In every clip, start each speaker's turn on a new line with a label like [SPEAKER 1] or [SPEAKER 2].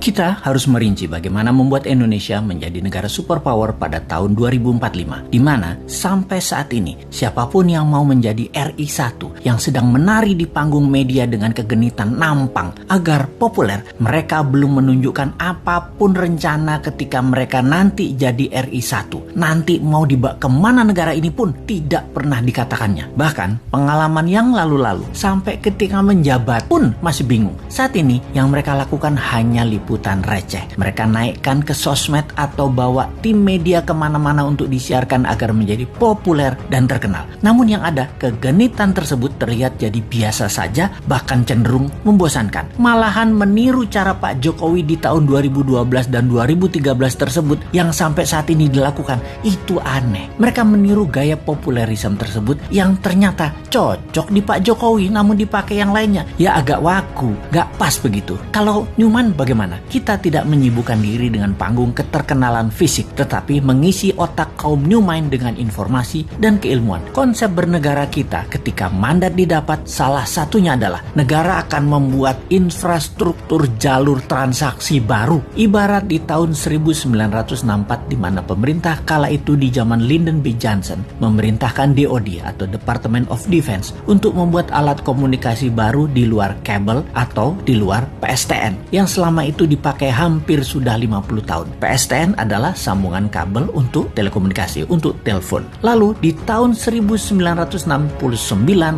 [SPEAKER 1] Kita harus merinci bagaimana membuat Indonesia menjadi negara superpower pada tahun 2045, di mana sampai saat ini siapapun yang mau menjadi RI 1 yang sedang menari di panggung media dengan kegenitan nampang agar populer, mereka belum menunjukkan apapun rencana ketika mereka nanti jadi RI 1. Nanti mau dibawa kemana negara ini pun tidak pernah dikatakannya. Bahkan pengalaman yang lalu-lalu sampai ketika menjabat pun masih bingung. Saat ini yang mereka lakukan hanya liputan receh. Mereka naikkan ke sosmed atau bawa tim media kemana-mana untuk disiarkan agar menjadi populer dan terkenal. Namun yang ada, kegenitan tersebut terlihat jadi biasa saja, bahkan cenderung membosankan. Malahan meniru cara Pak Jokowi di tahun 2012 dan 2013 tersebut yang sampai saat ini dilakukan. Itu aneh. Mereka meniru gaya populerisme tersebut yang ternyata cocok di Pak Jokowi namun dipakai yang lainnya. Ya agak waku, gak pas begitu. Kalau Newman bagaimana? Kita tidak menyibukkan diri dengan panggung keterkenalan fisik, tetapi mengisi otak kaum new mind dengan informasi dan keilmuan. Konsep bernegara kita ketika mandat didapat salah satunya adalah negara akan membuat infrastruktur jalur transaksi baru. Ibarat di tahun 1964 di mana pemerintah kala itu di zaman Lyndon B. Johnson memerintahkan DoD atau Department of Defense untuk membuat alat komunikasi baru di luar kabel atau di luar PSTN yang selama itu dipakai hampir sudah 50 tahun. PSTN adalah sambungan kabel untuk telekomunikasi, untuk telepon. Lalu di tahun 1969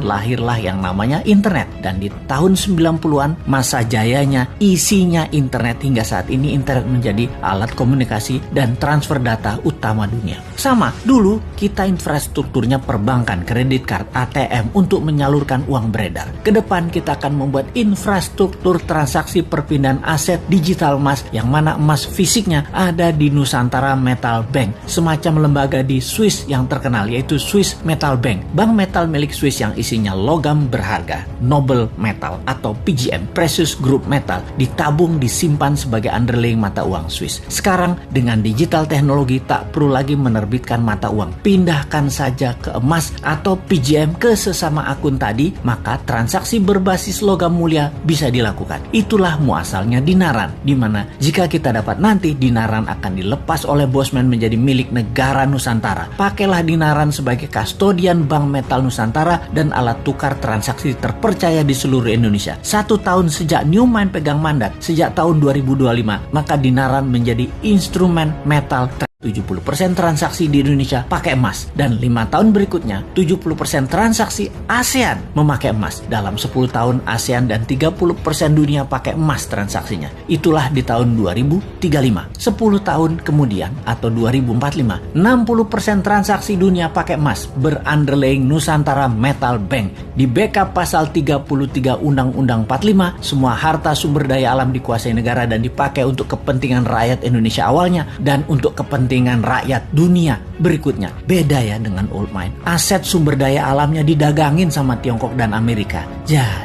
[SPEAKER 1] lahirlah yang namanya internet, dan di tahun 90-an masa jayanya isinya internet. Hingga saat ini internet menjadi alat komunikasi dan transfer data utama dunia. Sama, dulu kita infrastrukturnya perbankan, kredit card, ATM untuk menyalurkan uang beredar. Kedepan kita akan membuat infrastruktur transaksi perpindahan aset digital emas, yang mana emas fisiknya ada di Nusantara Metal Bank, semacam lembaga di Swiss yang terkenal yaitu Swiss Metal Bank, bank metal milik Swiss yang isinya logam berharga, noble metal atau PGM, precious group metal, ditabung disimpan sebagai underlying mata uang Swiss. Sekarang dengan digital teknologi tak perlu lagi menerbitkan mata uang, pindahkan saja ke emas atau PGM ke sesama akun tadi, maka transaksi berbasis logam mulia bisa dilakukan. Itulah muasalnya dinaran, di mana jika kita dapat nanti dinaran akan dilepas oleh Bosman menjadi milik negara Nusantara. Pakailah dinaran sebagai kastodian Bank Metal Nusantara dan alat tukar transaksi terpercaya di seluruh Indonesia. 1 tahun sejak Newman pegang mandat, sejak tahun 2025, maka dinaran menjadi instrumen metal 70% transaksi di Indonesia pakai emas, dan 5 tahun berikutnya 70% transaksi ASEAN memakai emas. Dalam 10 tahun ASEAN dan 30% dunia pakai emas transaksinya. Itulah di tahun 2035. 10 tahun kemudian atau 2045, 60% transaksi dunia pakai emas berunderlying Nusantara Metal Bank. Di backup pasal 33 Undang-Undang 45, semua harta sumber daya alam dikuasai negara dan dipakai untuk kepentingan rakyat Indonesia awalnya dan untuk kepentingan rakyat dunia berikutnya. Beda ya dengan old mine. Aset sumber daya alamnya didagangin sama Tiongkok dan Amerika.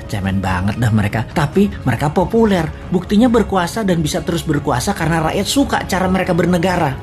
[SPEAKER 1] Cemen banget dah mereka. Tapi mereka populer. Buktinya berkuasa dan bisa terus berkuasa karena rakyat suka cara mereka bernegara.